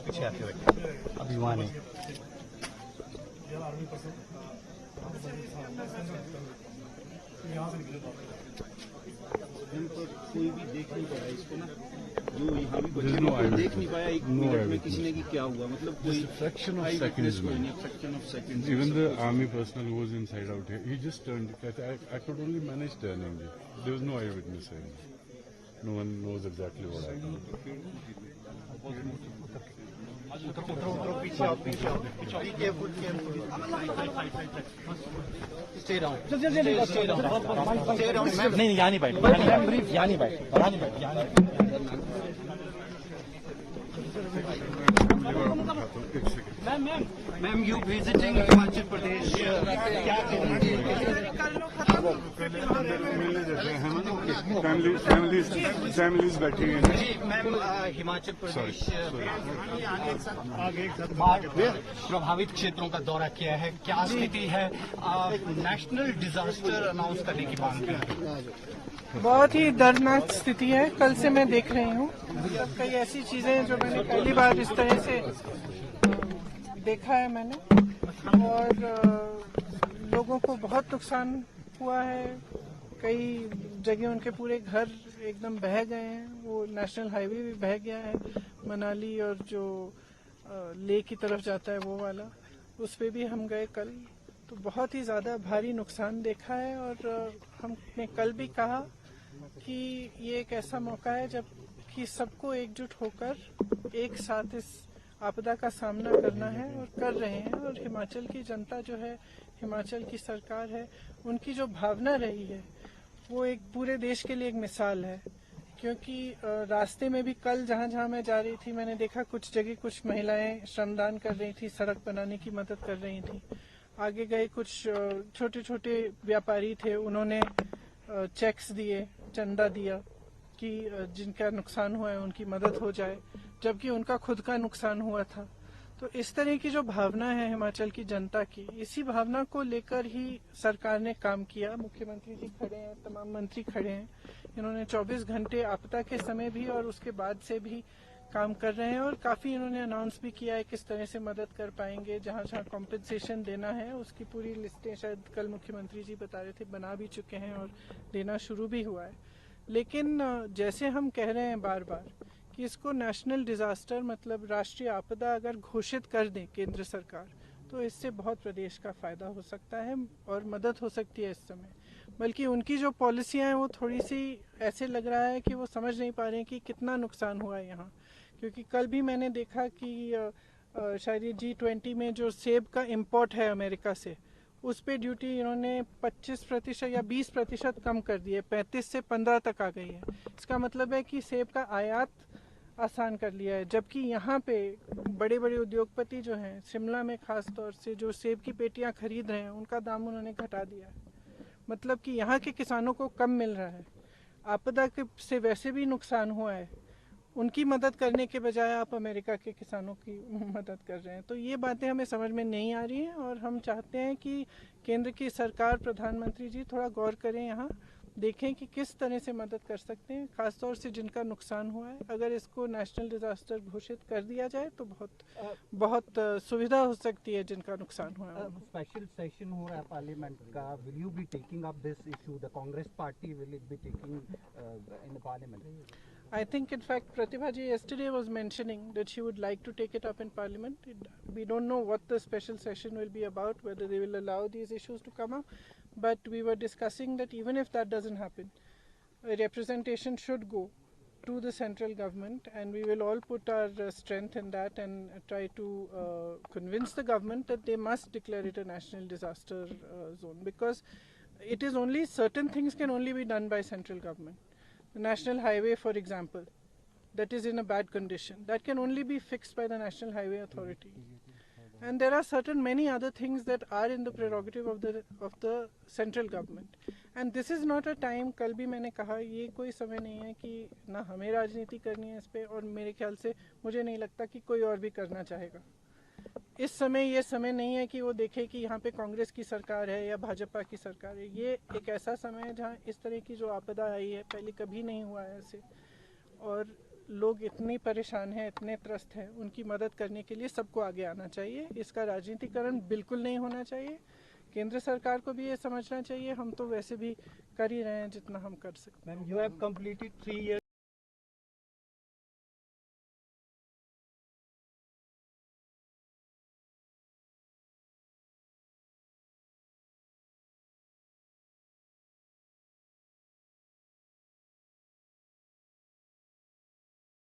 पीछे आके बैठे अभी वहाँ नहीं। कोई भी देख नहीं पाया इसको ना, जो यहाँ भी बच्चे लोग देख नहीं पाया एक मिनट में किसी ने कि क्या हुआ, मतलब कोई fraction of seconds, man. fraction of seconds. Even the army personnel who was inside out here, he just turned. I could only manage turning. There was no eyewitness here. No one knows exactly what happened. नहीं यहाँ नहीं बैठ, यहाँ नहीं बैठ। Ma'am you visiting Himachal Pradesh, क्या Families बैठी हैं जी मैम, हिमाचल प्रदेश प्रभावित क्षेत्रों का दौरा किया है, क्या स्थिति है? नेशनल डिजास्टर अनाउंस करने की मांग की है। बहुत ही दर्दनाक स्थिति है। कल से मैं देख रही हूँ कई ऐसी चीजें जो मैंने पहली बार इस तरह से देखा है मैंने, और लोगों को बहुत नुकसान हुआ है। कई जगह उनके पूरे घर एकदम बह गए हैं। वो नेशनल हाईवे भी बह गया है, मनाली और जो लेह की तरफ जाता है वो वाला, उस पे भी हम गए कल। तो बहुत ही ज्यादा भारी नुकसान देखा है, और हमने कल भी कहा कि ये एक ऐसा मौका है जब कि सबको एकजुट होकर एक साथ इस आपदा का सामना करना है, और कर रहे हैं। और हिमाचल की जनता जो है, हिमाचल की सरकार है, उनकी जो भावना रही है वो एक पूरे देश के लिए एक मिसाल है। क्योंकि रास्ते में भी कल जहां मैं जा रही थी, मैंने देखा कुछ जगह कुछ महिलाएं श्रमदान कर रही थी, सड़क बनाने की मदद कर रही थी। आगे गए कुछ छोटे छोटे व्यापारी थे, उन्होंने चेक्स दिए, चंदा दिया कि जिनका नुकसान हुआ है उनकी मदद हो जाए, जबकि उनका खुद का नुकसान हुआ था। तो इस तरह की जो भावना है हिमाचल की जनता की, इसी भावना को लेकर ही सरकार ने काम किया। मुख्यमंत्री जी खड़े हैं, तमाम मंत्री खड़े हैं। इन्होंने 24 घंटे आपदा के समय भी और उसके बाद से भी काम कर रहे हैं, और काफी इन्होंने अनाउंस भी किया है किस तरह से मदद कर पाएंगे। जहां जहां कॉम्पेंसेशन देना है उसकी पूरी लिस्टें शायद कल मुख्यमंत्री जी बता रहे थे बना भी चुके हैं, और देना शुरू भी हुआ है। लेकिन जैसे हम कह रहे हैं बार बार कि इसको नेशनल डिजास्टर मतलब राष्ट्रीय आपदा अगर घोषित कर दें केंद्र सरकार, तो इससे बहुत प्रदेश का फायदा हो सकता है और मदद हो सकती है इस समय। बल्कि उनकी जो पॉलिसियां हैं वो थोड़ी सी ऐसे लग रहा है कि वो समझ नहीं पा रहे हैं कि कितना नुकसान हुआ है यहाँ। क्योंकि कल भी मैंने देखा कि शायद G20 में जो सेब का इम्पोर्ट है अमेरिका से, उस पे ड्यूटी इन्होंने 25% या 20% कम कर दी है, 35 से 15 तक आ गई है। इसका मतलब है कि सेब का आयात आसान कर लिया है। जबकि यहाँ पे बड़े बड़े उद्योगपति जो हैं, शिमला में खास तौर से जो सेब की पेटियाँ खरीद रहे हैं, उनका दाम उन्होंने घटा दिया है। मतलब कि यहाँ के किसानों को कम मिल रहा है। आपदा से वैसे भी नुकसान हुआ है, उनकी मदद करने के बजाय आप अमेरिका के किसानों की मदद कर रहे हैं। तो ये बातें हमें समझ में नहीं आ रही हैं, और हम चाहते हैं कि केंद्र की सरकार, प्रधानमंत्री जी थोड़ा गौर करें, यहाँ देखें कि किस तरह से मदद कर सकते हैं, खासतौर से जिनका नुकसान हुआ है। अगर इसको नेशनल डिजास्टर घोषित कर दिया जाए तो बहुत सुविधा हो सकती है जिनका नुकसान हुआ है। स्पेशल सेशन हो रहा है पार्लियामेंट का, will you be taking up this issue? The Congress party will it be taking in the parliament? I think, in fact, Pratibha ji yesterday was mentioning that she would like to take it up in Parliament. We don't know what the special session will be about, whether they will allow these issues to come up. But we were discussing that even if that doesn't happen, a representation should go to the central government, and we will all put our strength in that and try to convince the government that they must declare it a national disaster zone, because it is only certain things can only be done by central government. The national highway, for example, that is in a bad condition, that can only be fixed by the National Highway Authority. And there are certain many other things that are in the prerogative of the central government. And this is not a time, कल भी मैंने कहा, ये कोई समय नहीं है कि ना हमें राजनीति करनी है इस पे, और मेरे ख्याल से मुझे नहीं लगता कि कोई और भी करना चाहेगा। इस समय ये समय नहीं है कि वो देखे कि यहाँ पे कांग्रेस की सरकार है या भाजपा की सरकार है। ये एक ऐसा समय है जहाँ इस तरह की जो आपदा आई है, पहले कभी नहीं हुआ है ऐसे, और लोग इतनी परेशान हैं, इतने त्रस्त हैं, उनकी मदद करने के लिए सबको आगे आना चाहिए। इसका राजनीतिकरण बिल्कुल नहीं होना चाहिए। केंद्र सरकार को भी ये समझना चाहिए, हम तो वैसे भी कर ही रहे हैं जितना हम कर सकते हैं। Ma'am, you have completed 3 years